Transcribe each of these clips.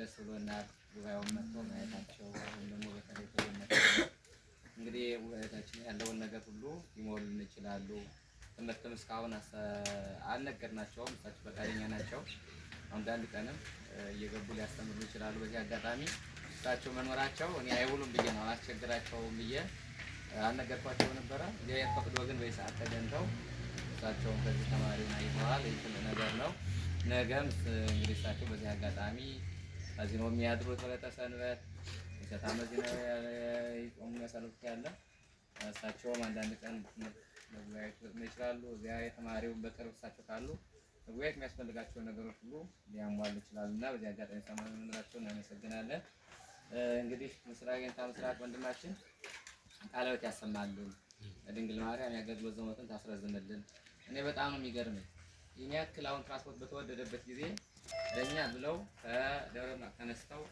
ደስ ብሎናል። ጉባኤውን መጥቶ ማየታቸው አሁን ደግሞ በተለይ እንግዲህ ውበታችን ያለውን ነገር ሁሉ ሊሞሉልን ይችላሉ። ትምህርትም እስካሁን አልነገርናቸውም። እሳቸው ፈቃደኛ ናቸው። አንዳንድ ቀንም እየገቡ ሊያስተምሩ ይችላሉ። በዚህ አጋጣሚ እሳቸው መኖራቸው እኔ አይውሉም ብዬ ነው አላስቸግራቸውም ብዬ አልነገርኳቸው ነበረ። እግዚአብሔር ፈቅዶ ግን በሰዓት ተገኝተው እሳቸውም ከዚህ ተማሪውን አይተዋል። ይህ ትልቅ ነገር ነው። ነገም እንግዲህ እሳቸው በዚህ አጋጣሚ እዚህ ነው የሚያድሩት። ወለተ ሰንበት ከተማ እዚህ ነው ይቆሙ ያሳልፉት ያለ እሳቸውም አንዳንድ ቀን መግቢያዎች ይችላሉ። እዚያ የተማሪውን በቅርብ እሳቸው ካሉ መግቢያዎች የሚያስፈልጋቸውን ነገሮች ሁሉ ሊያሟሉ ይችላሉ እና በዚህ አጋጣሚ ሰማን እንላቸው እናመሰግናለን። እንግዲህ ምስራቅ ጌታ ምስራቅ ወንድማችን ቃለ ሕይወት ያሰማልን። ድንግል ማርያም ያገልግሎት ዘመኑን ታስረዝምልን። እኔ በጣም ነው የሚገርመኝ ይህን ያክል አሁን ትራንስፖርት በተወደደበት ጊዜ ለእኛ ብለው ከደብረ ብርሃን ተነስተው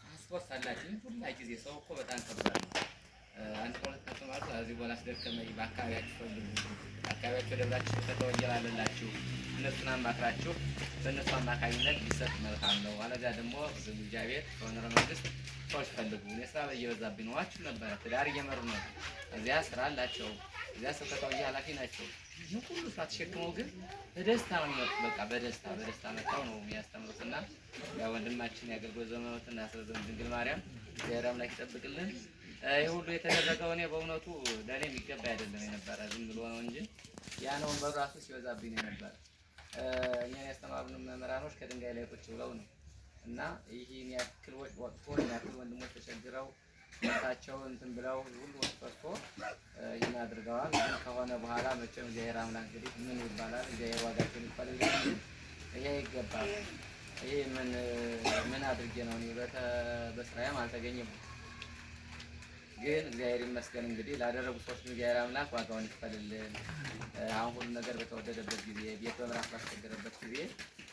ትራንስፖርት አላቸው። ሁላ ጊዜ ሰው እኮ በጣም ከባድ ነው። አንድ ከሁለት ቀን ማለት እዚህ በኋላ አስደከመኝ። በአካባቢያችሁ ፈልጉ፣ አካባቢያችሁ ደብራችሁ ከተወንጀል አለላችሁ። እነሱን አማክራችሁ በእነሱ አማካኝነት ሊሰጥ መልካም ነው። አለዚያ ደግሞ እግዚአብሔር በሆነ መንግስት ሰዎች ፈልጉ። እኔ ስራ እየበዛብኝ ነው አችሁ ነበረ። ትዳር እየመሩ ነው። እዚያ ስራ አላቸው። እዚያ ስብከተ ወንጌል ኃላፊ ናቸው። ይህ ሁሉ ስራ ተሸክመው ግን በደስታ ነው የሚመጡት። በቃ በደስታ መጥተው ነው የሚያስተምሩትና ያ ወንድማችን ያገልግሎት ዘመኑን ያስረዝም ድንግል ማርያም እግዚአብሔር አምላክ ይጠብቅልን። ይህ ሁሉ የተደረገው እኔ በእውነቱ ለእኔ የሚገባ አይደለም የነበረ ዝም ብሎ ነው እንጂ ያ ነው በራሱ ሲበዛብኝ የነበረ። እኛን ያስተማሩን መምህራኖች ከድንጋይ ላይ ቁጭ ብለው ነው እና ይህን ያክል ወጥቶ ያክል ወንድሞች ተቸግረው ሞታቸው እንትን ብለው ሁሉ ወጥቶ ይህን አድርገዋል። ግን ከሆነ በኋላ መቼም እግዚአብሔር አምላክ እንግዲህ ምን ይባላል እግዚአብሔር ዋጋቸውን ይክፈልልን። ይሄ ይገባል። ይሄ ምን አድርጌ ነው እኔ በስራዬም አልተገኘም። ግን እግዚአብሔር ይመስገን እንግዲህ ላደረጉ ሰዎች እግዚአብሔር አምላክ ዋጋውን ይክፈልልን። አሁን ሁሉ ነገር በተወደደበት ጊዜ ቤት በምራፍ ባስቸገረበት ጊዜ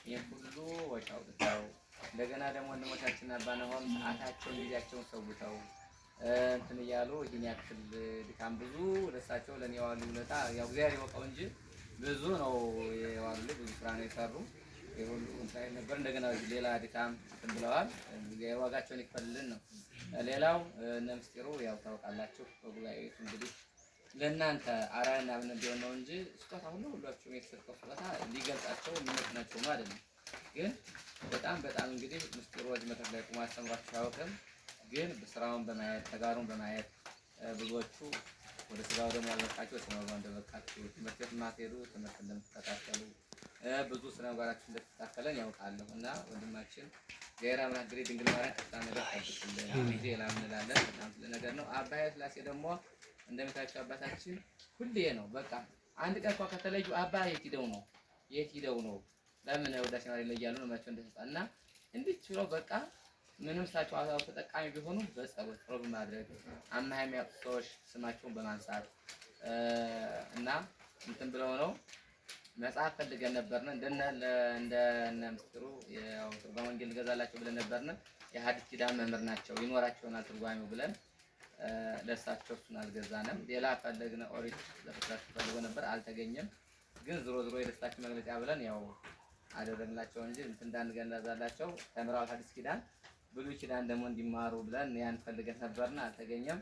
ይህን ሁሉ ወጪ አውጥተው እንደገና ደግሞ ወንድሞቻችን አባነሆም ሰዓታቸውን ጊዜያቸውን ሰውተው እንትን እያሉ ይህን ያክል ድካም ብዙ ለእሳቸው ለእኔ የዋሉ ውለታ ያው እግዚአብሔር ይወቀው እንጂ ብዙ ነው የዋሉ። ብዙ ስራ ነው የሰሩ። የሁሉ እንሳይ ነበር። እንደገና ሌላ ድካም እንትን ብለዋል። እግዚአብሔር ዋጋቸውን ይክፈልልን ነው። ሌላው እነ ምስጢሩ ያው ታውቃላችሁ በጉባኤቱ እንግዲህ ለእናንተ አርአያና አብነት ቢሆን ነው እንጂ ስጦታ ሁላችሁም የተሰጠው ስጦታ ሊገልጻቸው የሚመጥናቸው ነው አይደለም። ግን በጣም እንግዲህ ምስጢሩ ወጅ መድረክ ላይ ቆሞ አስተምሯችሁ አያውቅም። ግን ስራውን በማየት ተጋሩን በማየት ብዙዎቹ ወደ ስራው ደግሞ ያልበቃችሁ ስራው እንደበቃችሁ ትምህርት ቤት ማትሄዱ ትምህርት እንደምትከታተሉ ብዙ ስነ ምግባራችሁ እንደተስተካከለን ያውቃለሁ እና ወንድማችን እግዚአብሔር አምላክ እንግዲህ ድንግል ማርያም ከፍታ ነገር ታድርግልን ጊዜ ላምንላለን። በጣም ለነገር ነው። አባ ኃይለ ሥላሴ ደግሞ እንደምታውቁት አባታችን ሁሌ ነው በቃ አንድ ቀን እንኳን ከተለዩ አባ የት ሂደው ነው ለምን ወዳሽ ነው ይለያሉ ነው መቼም እንደተጻና እንዴት ብለው በቃ ምንም ሳቸው አዛው ተጠቃሚ ቢሆኑ በጸሎት ፕሮብ ማድረግ አማህ የሚያውቁ ሰዎች ስማቸውን በማንሳት እና እንትን ብለው ነው መጽሐፍ ፈልገን ነበርና እንደነ ምስጢሩ ያው ትርጓሜ ወንጌል ገዛላቸው ብለን ነበርና የሐዲስ ኪዳን መምህር ናቸው ይኖራቸውናል ትርጓሜው ብለን ለሳቸው እሱን አልገዛንም። ሌላ ፈለግነ ኦሪት ለፍጥረት ፈልጎ ነበር አልተገኘም። ግን ዝሮ የደስታችን መግለጫ ብለን ያው አደረግላቸው እንጂ እንትን እንዳንገዛላቸው ተምራው ሐዲስ ኪዳን ብሉይ ኪዳን ደግሞ እንዲማሩ ብለን ያን ፈልገን ነበርና አልተገኘም።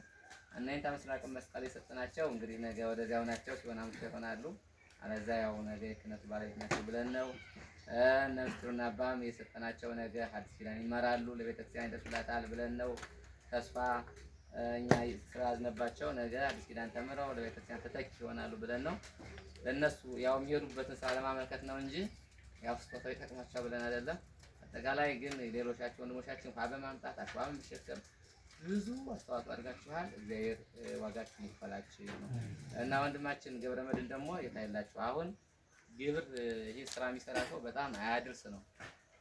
እና ይንታ ምስራቅ መስቀል የሰጠናቸው እንግዲህ ነገ ወደዚያው ናቸው ሲሆን አምስት ይሆናሉ። አለዛ ያው ነገ የክህነት ባለቤት ናቸው ብለን ነው እነ ምስጢሩና አባም የሰጠናቸው ነገ ሐዲስ ኪዳን ይማራሉ ለቤተክርስቲያን ይደርሱላታል ብለን ነው ተስፋ እኛ ስራ ያዝነባቸው ነገ አዲስ ኪዳን ተምረው ለቤተክርስቲያን ተተኪ ይሆናሉ ብለን ነው ለነሱ ያው የሚሄዱበትን ስራ ለማመልከት ነው እንጂ ያው ስጦታው ይጠቅማቸዋል ብለን አይደለም። አጠቃላይ ግን ሌሎቻችሁ ወንድሞቻችን እንኳን በማምጣት አቋም መሸከም ብዙ አስተዋጽኦ አድርጋችኋል። እግዚአብሔር ዋጋችሁን ይክፈላችሁ እና ወንድማችን ገብረመድህን ደግሞ የታይላችሁ አሁን ግብር ይሄ ስራ የሚሰራ ሰው በጣም አያድርስ ነው።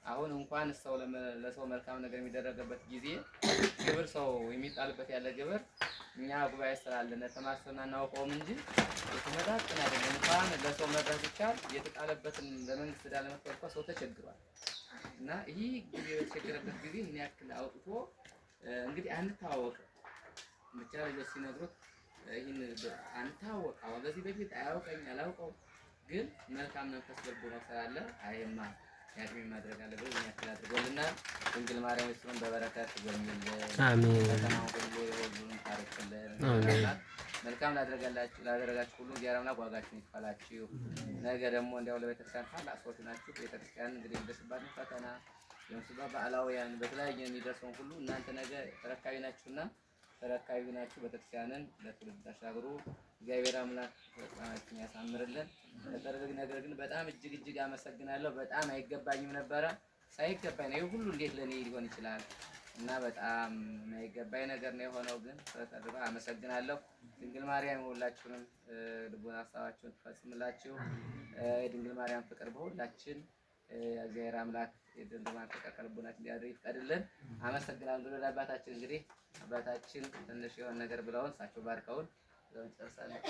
አሁን እንኳን ሰው ለሰው መልካም ነገር የሚደረግበት ጊዜ ግብር ሰው የሚጣልበት ያለ ግብር እኛ ጉባኤ ስላለን ተማስፈና እናውቀውም እንጂ የተመጣጠነ አይደለም። እንኳን ለሰው መድረስ ይቻል የተጣለበትን ለመንግስት ዳለ መጥቶ ሰው ተቸግሯል። እና ይሄ ጊዜ በተቸገረበት ጊዜ ምን ያክል አውጥቶ እንግዲህ አንታወቅ ብቻ ልጅ ሲነግሩት ይሄን አንታወቅ በዚህ በፊት አያውቀኝ አላውቀው ግን መልካም መንፈስ ልቦ ነው ስላለ አይማ ያድሜ ማድረግ አለብን። ያክል አድርጎልናል። ድንግል ማርያም እሱን በበረከት ጎብኝልን። አሜን። ፈተናው ሁሉ የሁሉን ታርቅልን። መልካም ላደረጋችሁ ሁሉ እግዚአብሔር አምላክ ዋጋችሁን ይክፈላችሁ። ነገ ደግሞ እንዲያው ለቤተክርስቲያን ታላቅ ሰዎች ናችሁ። ቤተክርስቲያን እንግዲህ የሚደርስባትን ፈተና የምስባ በዓላውያን በተለያየ የሚደርሰውን ሁሉ እናንተ ነገ ተረካቢ ናችሁና ተረካቢ ናችሁ። ቤተክርስቲያንን ለትውልድ ታሻግሩ። እግዚአብሔር አምላክ ፈጣናችሁን ያሳምርልን። ለተደረገ ነገር ግን በጣም እጅግ አመሰግናለሁ። በጣም አይገባኝም ነበረ። ሳይገባኝ ነው ሁሉ እንዴት ለኔ ሊሆን ይችላል? እና በጣም የማይገባኝ ነገር ነው የሆነው። ግን ስለተደረገ አመሰግናለሁ። ድንግል ማርያም ሁላችሁንም ልቦና ሀሳባችሁን ትፈጽምላችሁ። የድንግል ማርያም ፍቅር በሁላችን እግዚአብሔር አምላክ የድንግል ማርያም ፍቅር ከልቦናችን እንዲያድር ይፍቀድልን። አመሰግናለሁ። ለአባታችን እንግዲህ አባታችን ትንሽ የሆነ ነገር ብለውን እሳቸው ባርከውን ጨርሳለን።